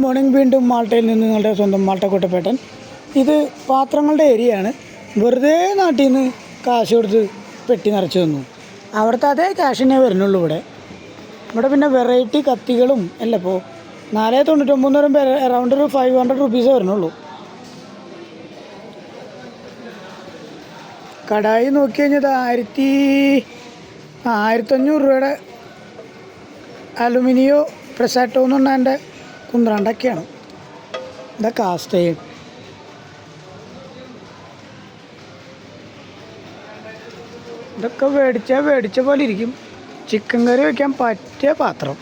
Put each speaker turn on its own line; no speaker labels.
Morning വീണ്ടും മാൾട്ടയിൽ നിന്ന് നിങ്ങളുടെ സ്വന്തം മാൾട്ട കുട്ടപ്പേട്ടൻ. ഇത് പാത്രങ്ങളുടെ ഏരിയയാണ്. വെറുതെ നാട്ടിൽ നിന്ന് കാശ് കൊടുത്ത് പെട്ടി നിറച്ച് തന്നു. അവിടുത്തെ അതേ ക്യാഷിനെ വരുന്നുള്ളൂ ഇവിടെ പിന്നെ വെറൈറ്റി കത്തികളും അല്ല. ഇപ്പോൾ 499 പറയുമ്പോൾ അറൗണ്ട് ഒരു 500 റുപ്പീസേ വരുന്നുള്ളൂ. കടായി നോക്കി കഴിഞ്ഞത് 1500 രൂപയുടെ അലുമിനിയോ പ്രസാറ്റോ എന്ന് പറഞ്ഞാൽ എൻ്റെ കുന്ത്രാണ്ടൊക്കെയാണ്. ഇതാ കാസ്റ്റ് അയൺ. ഇതൊക്കെ മേടിച്ച പോലെ ഇരിക്കും. ചിക്കൻ കറി വയ്ക്കാൻ പറ്റിയ പാത്രം.